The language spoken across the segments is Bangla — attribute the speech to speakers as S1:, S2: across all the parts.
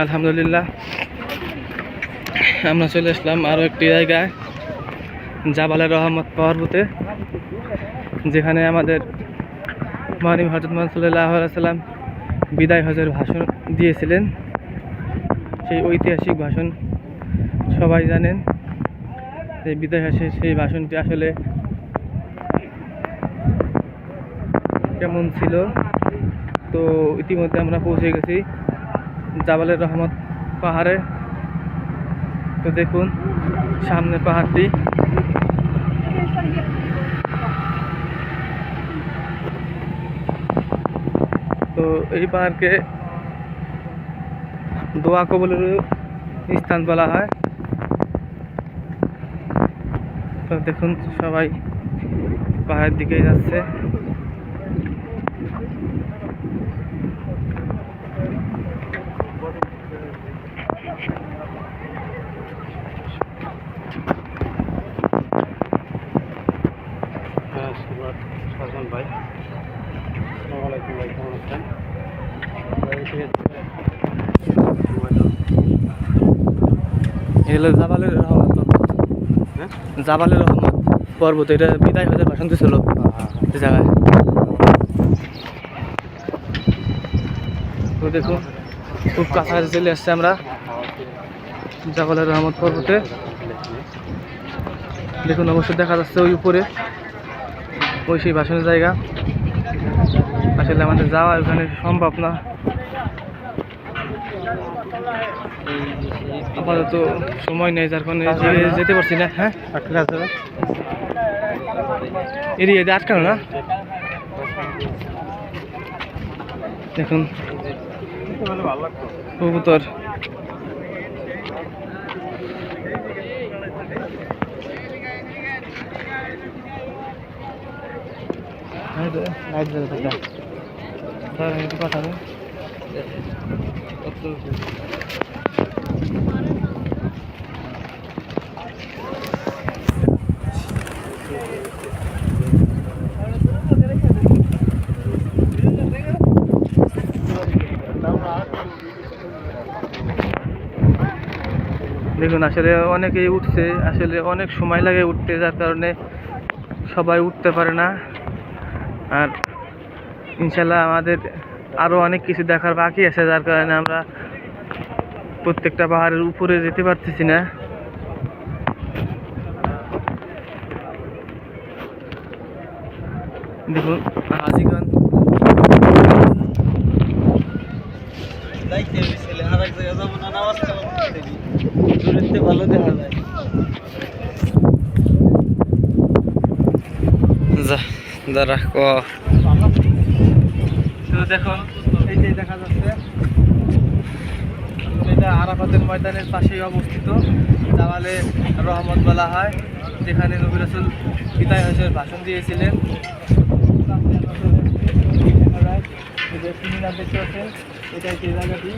S1: আলহামদুলিল্লাহ আমরা চলে আসলাম আরও একটি জায়গায়, জাবালে রহমত পর্বতে, যেখানে আমাদের মহানবী হযরত মুহাম্মদ সাল্লাল্লাহু আলাইহি ওয়াসাল্লাম বিদায় হজের ভাষণ দিয়েছিলেন। সেই ঐতিহাসিক ভাষণ সবাই জানেন। এই বিদায় হজের সেই ভাষণটি আসলে কেমন ছিল। তো ইতিমধ্যে আমরা পৌঁছে গেছি জাবালে রহমত পাহাড়ে। তো দেখুন সামনে পাহাড়টি। তো এই পাহাড়কে দোয়া কবুলের স্থান বলা হয়। তো দেখুন সবাই পাহাড়ের দিকে যাচ্ছে। ভাই আসসালামাইকুম ভাই, কেমন আছেন? এগুলো জাবালের রহমত, জাবালের রহমত পর্বত। এটা বিদায় হজের ভাষণ দিয়েছিল এই জায়গায়। তো দেখুন খুব কাছাকাছি চলে আসছে আমরা জাবালের রহমত পর্বতে। দেখুন অবশ্যই দেখা যাচ্ছে ওই উপরে ওই সেই ভাষণের জায়গা। আসলে আমাদের যাওয়া ওখানে সম্ভব না, আপাতত সময় নেই, যার কারণে যেতে পারছি না। হ্যাঁ এরিয়া দিয়ে আটকানো না। দেখুন কবুতর পাঠাবে। দেখুন আসলে অনেকেই উঠছে, আসলে অনেক সময় লাগে উঠতে, যার কারণে সবাই উঠতে পারে না। আর ইনশাল্লাহ আমাদের আরও অনেক কিছু দেখার বাকি আছে, যার কারণে আমরা প্রত্যেকটা পাহাড়ের উপরে যেতে পারতেছি না। দেখুন হাজিগঞ্জ ভালো দেখা যায়। দেখুন এইটাই দেখা যাচ্ছে, এটা আরাফাতের ময়দানের পাশেই অবস্থিত জাবালে রহমত বলা হয়, যেখানে নবী রাসূল বিদায় হজের ভাষণ দিয়েছিলেন। দেখতে পাচ্ছেন এটাই সেই জায়গাটি।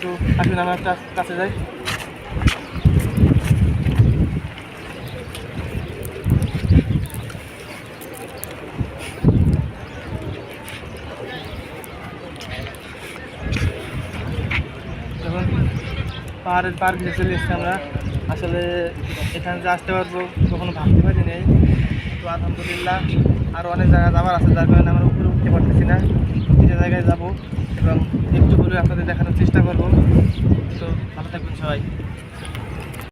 S1: তো আসুন আমরা একটা কাছে যাই। যখন পাহাড়ের পার ঘিরে চলে এসছি আমরা, আসলে এখানে যে আসতে পারবো কখনো ভাবতে পারি নেই। তো আলহামদুলিল্লাহ আরও অনেক জায়গায় যাবার আছে, যার কারণে আমরা উপরে উঠতে পারতেছি না। যে জায়গায় যাবো এবং একটু করে আপনাদের দেখানোর চেষ্টা করবো। তো ভালো থাকবেন সবাই।